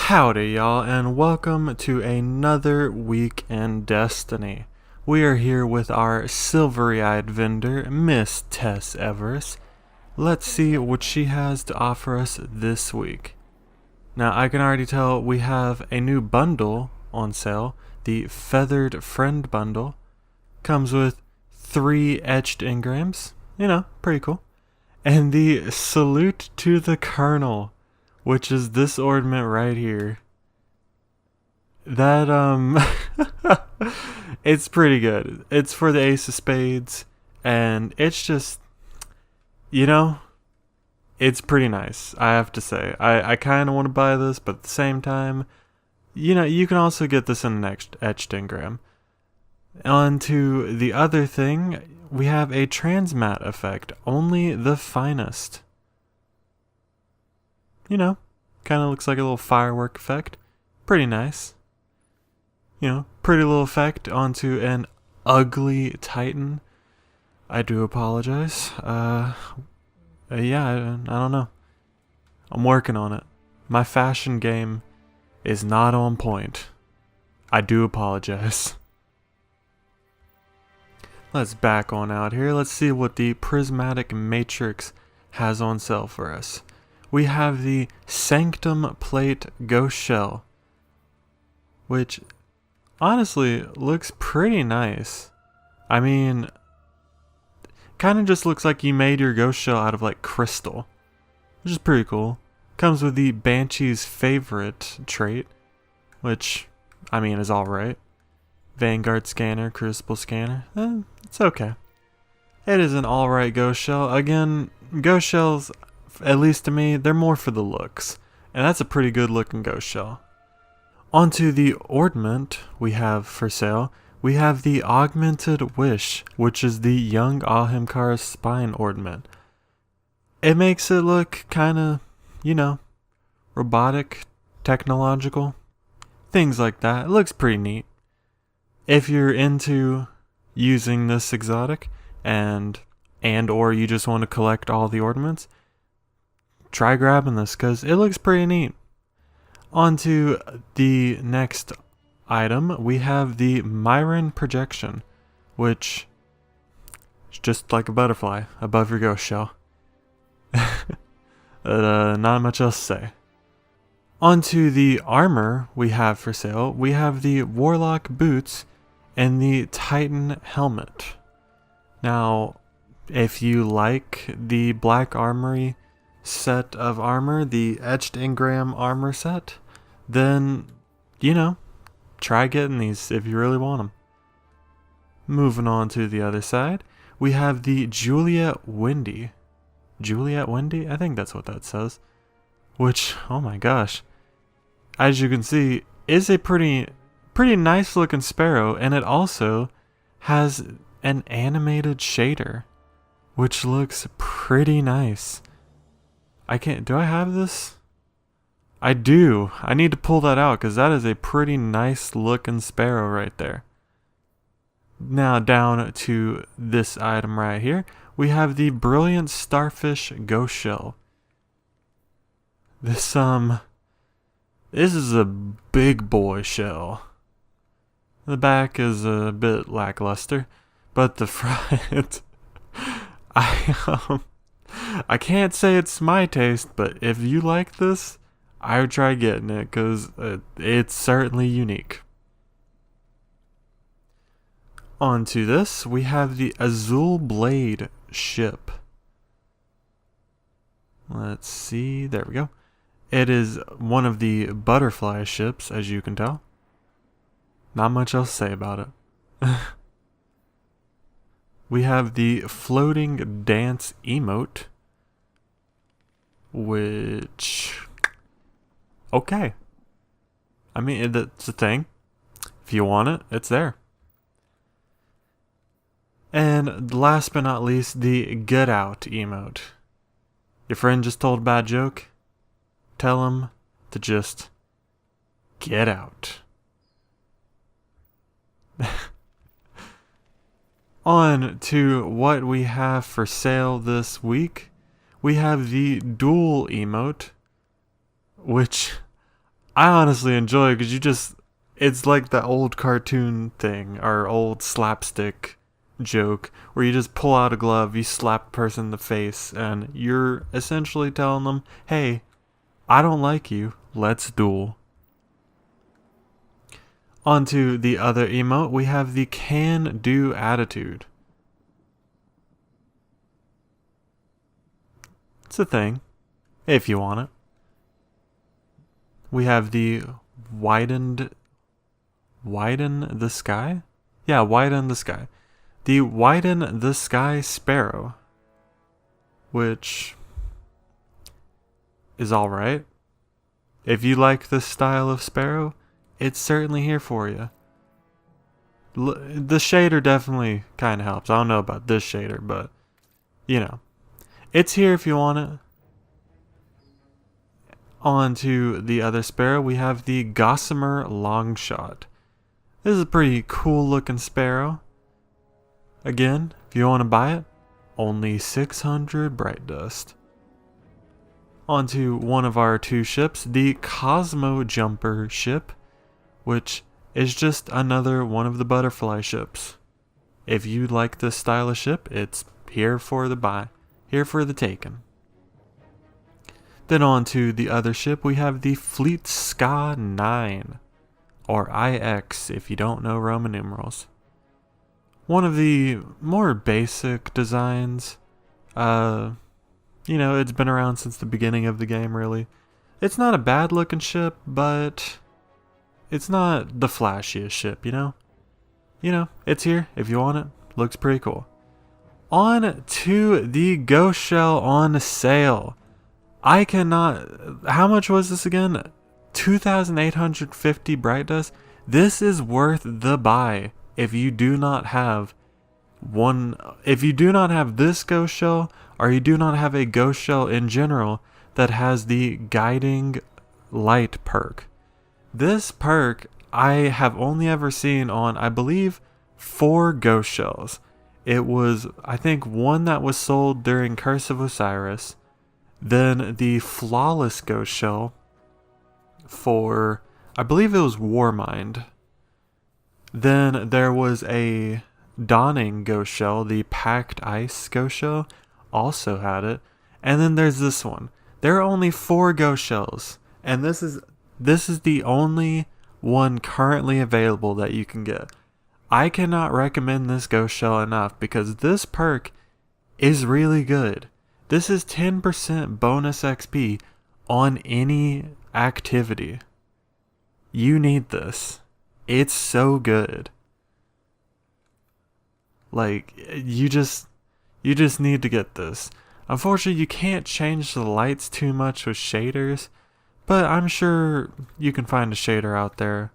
Howdy, y'all, and welcome to another week in Destiny. We are here with our silvery-eyed vendor, Miss Tess Evers. Let's see what she has to offer us this week. Now, I can already tell we have a new bundle on sale, the Feathered Friend Bundle. Comes with 3 etched engrams, pretty cool. And the Salute to the Colonel, which is this ornament right here. That, it's pretty good. It's for the Ace of Spades, and it's just, it's pretty nice, I have to say. I kind of want to buy this, but at the same time, you can also get this in an etched engram. On to the other thing, we have a transmat effect, only the finest. Kind of looks like a little firework effect. Pretty nice. Pretty little effect onto an ugly Titan. I do apologize. I don't know. I'm working on it. My fashion game is not on point. I do apologize. Let's back on out here. Let's see what the Prismatic Matrix has on sale for us. We have the Sanctum Plate Ghost Shell, which honestly looks pretty nice. I mean, kind of just looks like you made your ghost shell out of like crystal, which is pretty cool. Comes with the Banshee's favorite trait, which, I mean, is alright. Vanguard scanner, Crucible scanner, it's okay. It is an alright ghost shell. Again, ghost shells, at least to me, they're more for the looks. And that's a pretty good looking ghost shell. Onto the ornament we have for sale. We have the Augmented Wish, which is the young Ahimkar's spine ornament. It makes it look kind of, robotic, technological, things like that. It looks pretty neat. If you're into using this exotic and or you just want to collect all the ornaments, try grabbing this because it looks pretty neat. On to the next item, we have the Myron Projection, which is just like a butterfly above your ghost shell. Not much else to say. On to the armor we have for sale. We have the Warlock Boots and the Titan Helmet. Now, if you like the Black Armory set of armor, the etched engram armor set, then, try getting these if you really want them. Moving on to the other side, we have the Juliet Windy. Juliet Windy? I think that's what that says. Which, oh my gosh, as you can see, is a pretty nice looking sparrow, and it also has an animated shader, which looks pretty nice. Do I have this? I do. I need to pull that out because that is a pretty nice looking sparrow right there. Now down to this item right here. We have the Brilliant Starfish Ghost Shell. This is a big boy shell. The back is a bit lackluster, but the front, I can't say it's my taste, but if you like this, I would try getting it because it's certainly unique. On to this, we have the Azul Blade ship. Let's see, there we go. It is one of the butterfly ships, as you can tell. Not much else to say about it. We have the Floating Dance emote, which, okay. I mean, it's a thing. If you want it, it's there. And last but not least, the Get Out emote. Your friend just told a bad joke? Tell him to just get out. On to what we have for sale this week. We have the Duel emote, which I honestly enjoy it because it's like the old cartoon thing or old slapstick joke where you just pull out a glove, you slap a person in the face, and you're essentially telling them, hey, I don't like you, let's duel. Onto the other emote, we have the can-do attitude. It's a thing, if you want it. We have the widen the sky? Yeah, widen the sky. The widen the sky sparrow, which is alright. If you like this style of sparrow, it's certainly here for you. The shader definitely kind of helps. I don't know about this shader, but you know, it's here if you want it. On to the other sparrow, we have the Gossamer Longshot. This is a pretty cool looking sparrow. Again, if you want to buy it, only 600 bright dust. Onto one of our two ships, the Cosmo Jumper ship, which is just another one of the butterfly ships. If you like this style of ship, it's here for the buy, here for the taking. Then on to the other ship, we have the Fleet Ska 9, or IX if you don't know Roman numerals. One of the more basic designs. It's been around since the beginning of the game, really. It's not a bad looking ship, but it's not the flashiest ship, you know? It's here if you want it. Looks pretty cool. On to the Ghost Shell on sale. I cannot... How much was this again? 2,850 bright dust? This is worth the buy if you do not have this ghost shell, or you do not have a ghost shell in general that has the guiding light perk. This perk I have only ever seen on, I believe, 4 ghost shells. It was, I think, one that was sold during Curse of Osiris, then the Flawless ghost shell for, I believe it was Warmind. Then there was a Dawning ghost shell, the Packed Ice ghost shell, also had it. And then there's this one. There are only 4 ghost shells, and this is the only one currently available that you can get. I cannot recommend this ghost shell enough because this perk is really good. This is 10% bonus XP on any activity. You need this. It's so good. Like, you just need to get this. Unfortunately, you can't change the lights too much with shaders, but I'm sure you can find a shader out there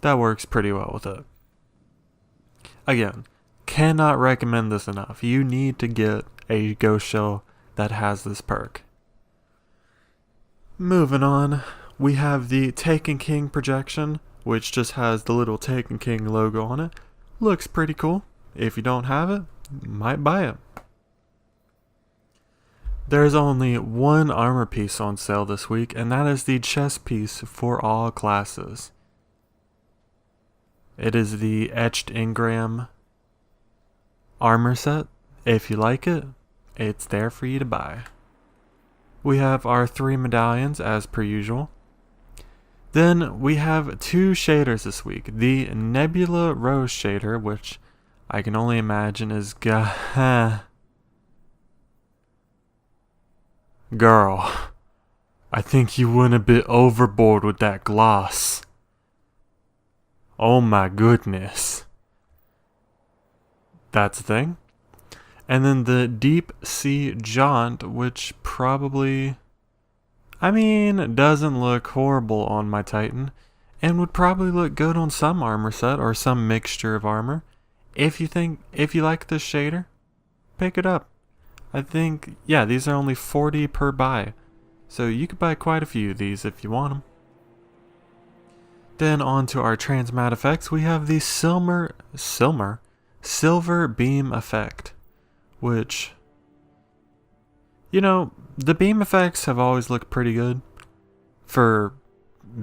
that works pretty well with it. Again, cannot recommend this enough. You need to get a ghost shell that has this perk. Moving on, we have the Taken King projection, which just has the little Taken King logo on it. Looks pretty cool. If you don't have it, you might buy it. There's only one armor piece on sale this week, and that is the chest piece for all classes. It is the Etched Engram armor set. If you like it, it's there for you to buy. We have our 3 medallions as per usual. Then we have 2 shaders this week. The Nebula Rose shader, which I can only imagine is Girl, I think you went a bit overboard with that gloss. Oh my goodness. That's the thing. And then the Deep Sea Jaunt, which probably, doesn't look horrible on my Titan, and would probably look good on some armor set or some mixture of armor. If you like this shader, pick it up. I think, these are only 40 per buy, so you could buy quite a few of these if you want them. Then on to our transmat effects, we have the Silver Beam effect, which, the beam effects have always looked pretty good for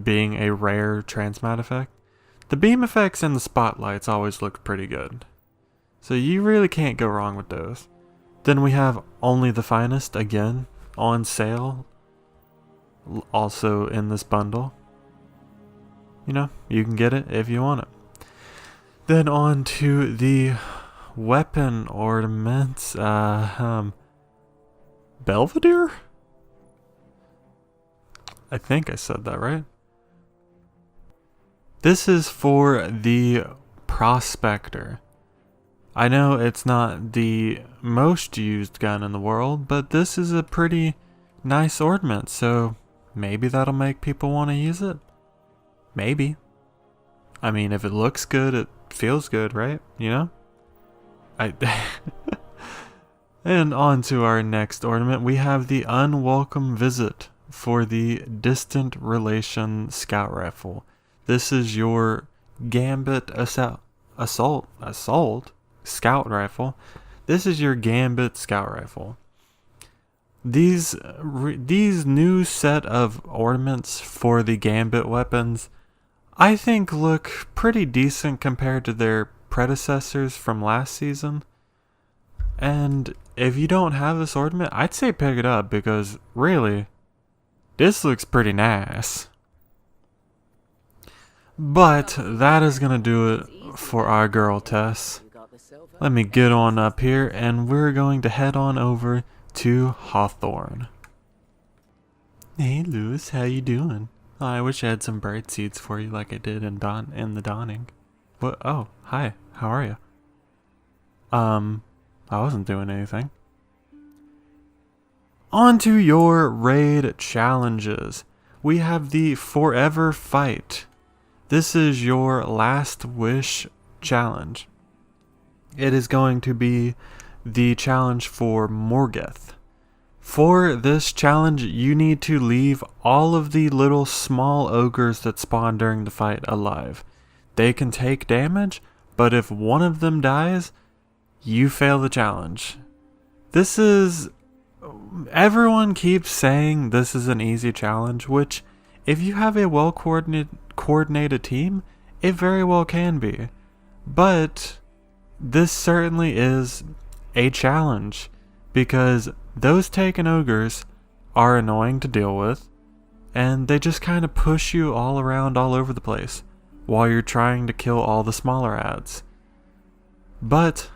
being a rare transmat effect. The beam effects and the spotlights always look pretty good. So you really can't go wrong with those. Then we have Only the Finest again on sale. Also in this bundle. You know, you can get it if you want it. Then on to the weapon ornaments. Belvedere? I think I said that right. This is for the Prospector. I know it's not the most used gun in the world, but this is a pretty nice ornament, so maybe that'll make people want to use it. Maybe. I mean, if it looks good, it feels good, right? You know? And on to our next ornament, we have the Unwelcome Visit for the Distant Relation Scout Rifle. This is your Gambit Assault Scout Rifle. This is your Gambit Scout Rifle. These new set of ornaments for the Gambit weapons, I think look pretty decent compared to their predecessors from last season. And if you don't have this ornament, I'd say pick it up because really, this looks pretty nice. But that is gonna do it for our girl Tess. Let me get on up here and we're going to head on over to Hawthorne. Hey Lewis, how you doing? Oh, I wish I had some bright seeds for you like I did in the Dawning. What? Oh, hi. How are you? I wasn't doing anything. On to your raid challenges. We have the Forever Fight. This is your Last Wish challenge. It is going to be the challenge for Morgoth. For this challenge, you need to leave all of the little small ogres that spawn during the fight alive. They can take damage, but if one of them dies, you fail the challenge. This is... Everyone keeps saying this is an easy challenge, which, if you have a well-coordinated team, it very well can be. But this certainly is a challenge, because those taken ogres are annoying to deal with, and they just kind of push you all around all over the place while you're trying to kill all the smaller ads. But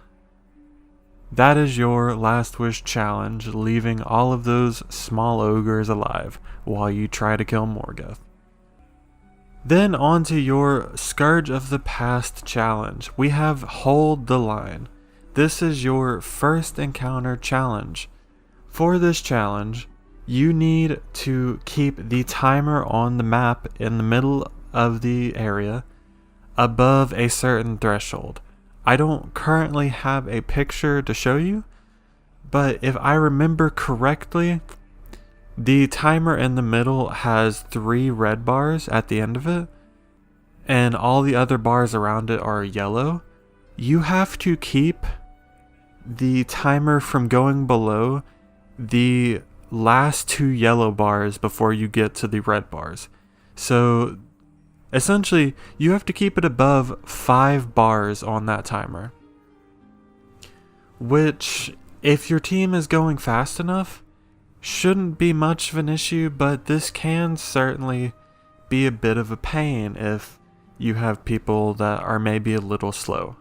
that is your Last Wish challenge, leaving all of those small ogres alive while you try to kill Morgoth. Then on to your Scourge of the Past challenge. We have Hold the Line. This is your first encounter challenge. For this challenge, you need to keep the timer on the map in the middle of the area above a certain threshold. I don't currently have a picture to show you, but if I remember correctly, the timer in the middle has 3 red bars at the end of it, and all the other bars around it are yellow. You have to keep the timer from going below the last 2 yellow bars before you get to the red bars. So essentially, you have to keep it above 5 bars on that timer. Which, if your team is going fast enough, shouldn't be much of an issue, but this can certainly be a bit of a pain if you have people that are maybe a little slow.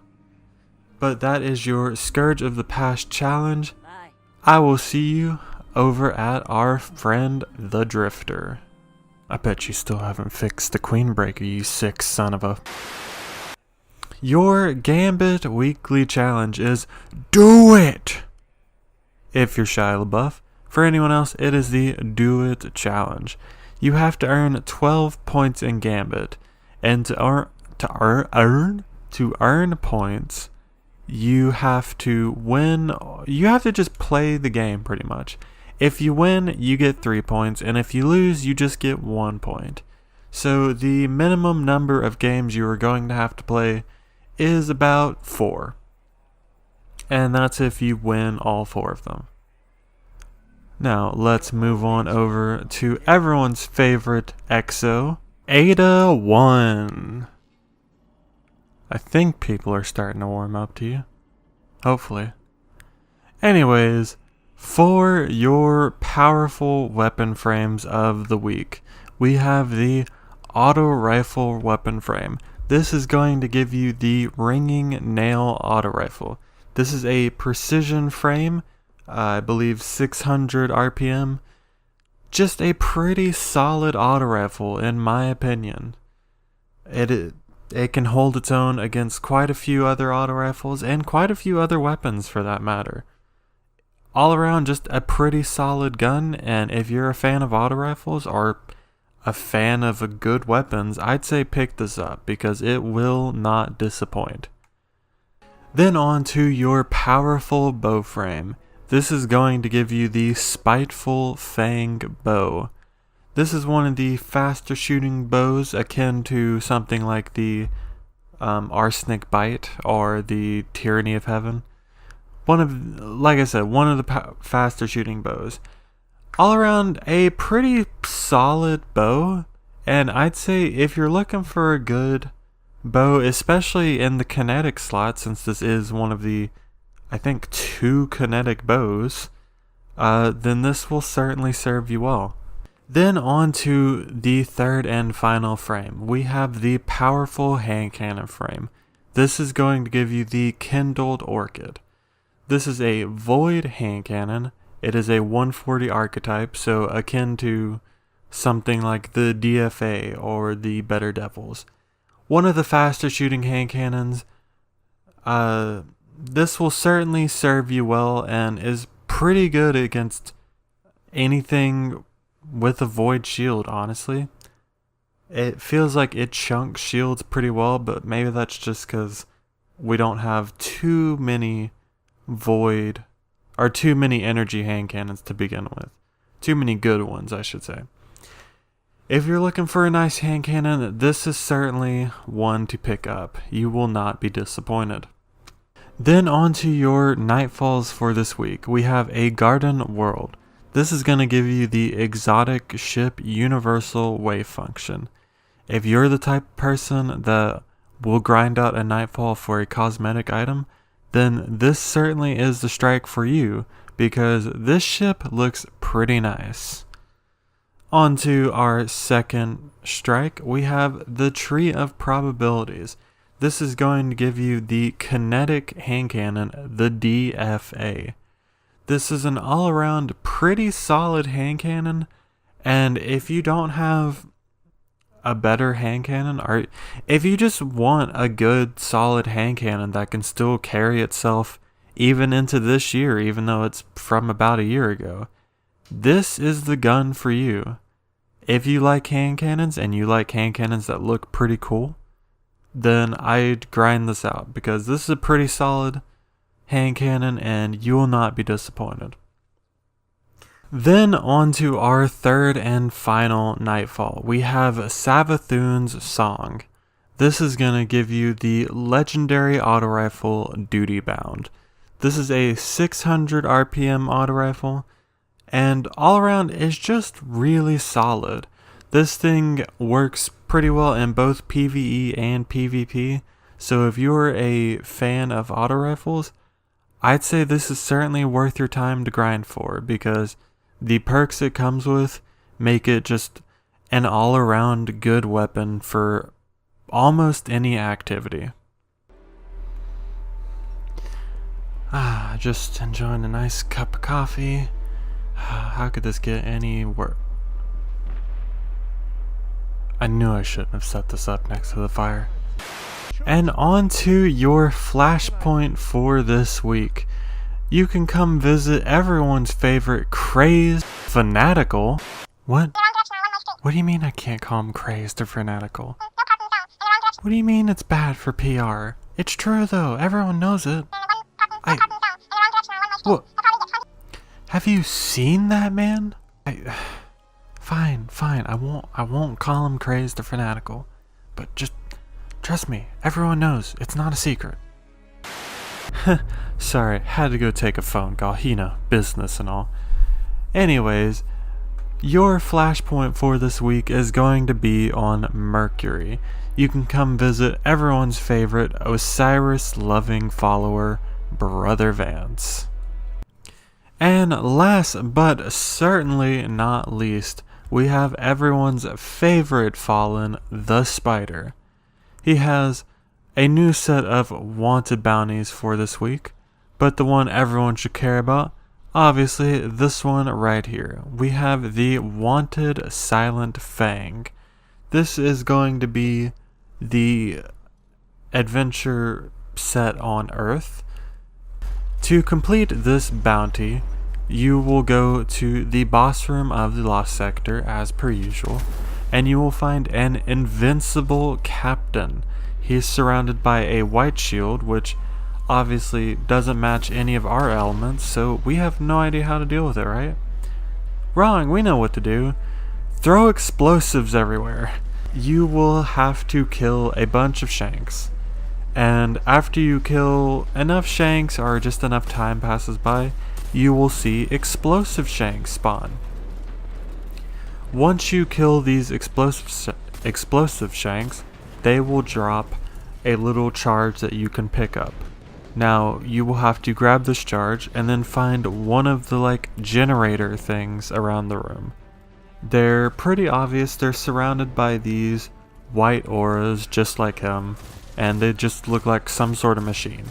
But that is your Scourge of the Past challenge. Bye. I will see you over at our friend the Drifter. I bet you still haven't fixed the Queen Breaker, you sick son of a... Your Gambit Weekly Challenge is Do It! If you're Shia LaBeouf. For anyone else, it is the Do It Challenge. You have to earn 12 points in Gambit. And to earn points, you have to win. You have to just play the game pretty much. If you win, you get 3 points, and if you lose, you just get 1 point. So the minimum number of games you are going to have to play is about 4. And that's if you win all 4 of them. Now, let's move on over to everyone's favorite EXO, Ada 1. I think people are starting to warm up to you. Hopefully. Anyways, for your powerful weapon frames of the week, we have the auto rifle weapon frame. This is going to give you the ringing nail auto rifle. This is a precision frame, I believe 600 RPM. Just a pretty solid auto rifle in my opinion. It can hold its own against quite a few other auto rifles and quite a few other weapons for that matter. All around just a pretty solid gun, and if you're a fan of auto rifles or a fan of good weapons, I'd say pick this up because it will not disappoint. Then on to your powerful bow frame. This is going to give you the Spiteful Fang bow. This is one of the faster shooting bows akin to something like the Arsenic Bite or the Tyranny of Heaven. Like I said, one of the faster shooting bows. All around a pretty solid bow, and I'd say if you're looking for a good bow, especially in the kinetic slot, since this is one of the, I think, 2 kinetic bows, then this will certainly serve you well. Then on to the third and final frame. We have the powerful hand cannon frame. This is going to give you the Kindled Orchid. This is a void hand cannon. It is a 140 archetype, so akin to something like the DFA or the Better Devils. One of the faster shooting hand cannons. This will certainly serve you well and is pretty good against anything with a void shield, honestly. It feels like it chunks shields pretty well, but maybe that's just because we don't have too many void or too many energy hand cannons to begin with. Too many good ones, I should say. If you're looking for a nice hand cannon, this is certainly one to pick up. You will not be disappointed. Then on to your nightfalls for this week. We have a Garden World. This is going to give you the exotic ship universal wave function. If you're the type of person that will grind out a nightfall for a cosmetic item, then this certainly is the strike for you because this ship looks pretty nice. On to our second strike, we have the Tree of Probabilities. This is going to give you the kinetic hand cannon, the DFA. This is an all-around pretty solid hand cannon, and if you don't have a better hand cannon, or if you just want a good solid hand cannon that can still carry itself even into this year, even though it's from about a year ago, this is the gun for you. If you like hand cannons and you like hand cannons that look pretty cool, then I'd grind this out because this is a pretty solid hand cannon and you will not be disappointed. Then on to our third and final nightfall. We have Savathun's Song. This is going to give you the legendary auto rifle Duty Bound. This is a 600 RPM auto rifle and all around is just really solid. This thing works pretty well in both PvE and PvP, so if you're a fan of auto rifles, I'd say this is certainly worth your time to grind for because the perks it comes with make it just an all-around good weapon for almost any activity. Just enjoying a nice cup of coffee. How could this get any worse? I knew I shouldn't have set this up next to the fire. And on to your flashpoint for this week. You can come visit everyone's favorite crazed fanatical. What? What do you mean I can't call him crazed or fanatical? What do you mean it's bad for PR? It's true though, everyone knows it. What? Have you seen that man? Fine, I won't call him crazed or fanatical. But just trust me, everyone knows, it's not a secret. Sorry, had to go take a phone call, business and all. Anyways, Your flashpoint for this week is going to be on Mercury. You can come visit everyone's favorite Osiris-loving follower, Brother Vance. And last but certainly not least, we have everyone's favorite fallen, the Spider. He has a new set of wanted bounties for this week, but the one everyone should care about, obviously this one right here. We have the wanted Silent Fang. This is going to be the adventure set on Earth. To complete this bounty, you will go to the boss room of the Lost Sector as per usual, and you will find an invincible captain. He's surrounded by a white shield, which obviously doesn't match any of our elements, so we have no idea how to deal with it, right? Wrong, we know what to do. Throw explosives everywhere. You will have to kill a bunch of Shanks. And after you kill enough Shanks, or just enough time passes by, you will see explosive Shanks spawn. Once you kill these explosive Shanks, they will drop a little charge that you can pick up. Now, you will have to grab this charge and then find one of the generator things around the room. They're pretty obvious. They're surrounded by these white auras just like him, and they just look like some sort of machine.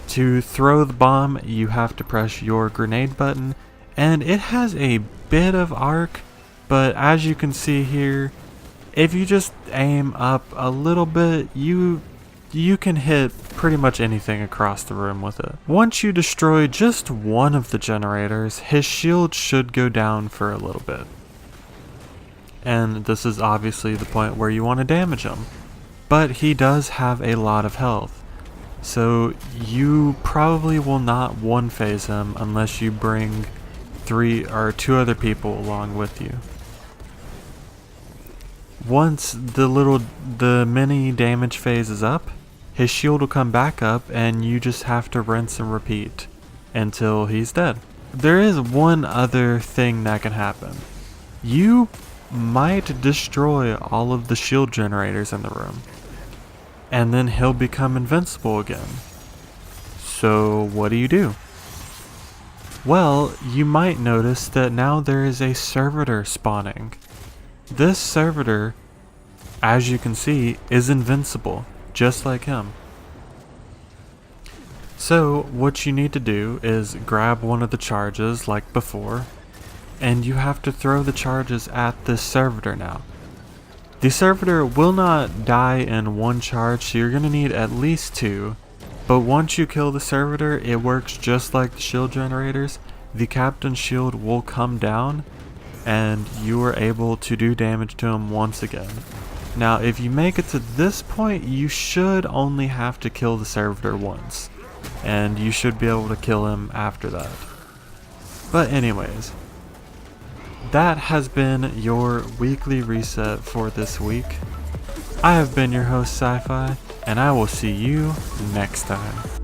To throw the bomb, you have to press your grenade button, and it has a bit of arc, but as you can see here, if you just aim up a little bit, you can hit pretty much anything across the room with it. Once you destroy just one of the generators, his shield should go down for a little bit. And this is obviously the point where you want to damage him. But he does have a lot of health, so you probably will not one-phase him unless you bring 2 other people along with you. Once the mini damage phase is up, his shield will come back up and you just have to rinse and repeat until he's dead. There is one other thing that can happen. You might destroy all of the shield generators in the room, and then he'll become invincible again. So what do? Well, you might notice that now there is a servitor spawning. This servitor, as you can see, is invincible, just like him. So what you need to do is grab one of the charges like before, and you have to throw the charges at this servitor now. The servitor will not die in one charge, so you're going to need at least 2. But once you kill the servitor, it works just like the shield generators. The captain's shield will come down, and you are able to do damage to him once again. Now, if you make it to this point, you should only have to kill the servitor once, and you should be able to kill him after that. But anyways, that has been your weekly reset for this week. I have been your host, Sci-Fi, and I will see you next time.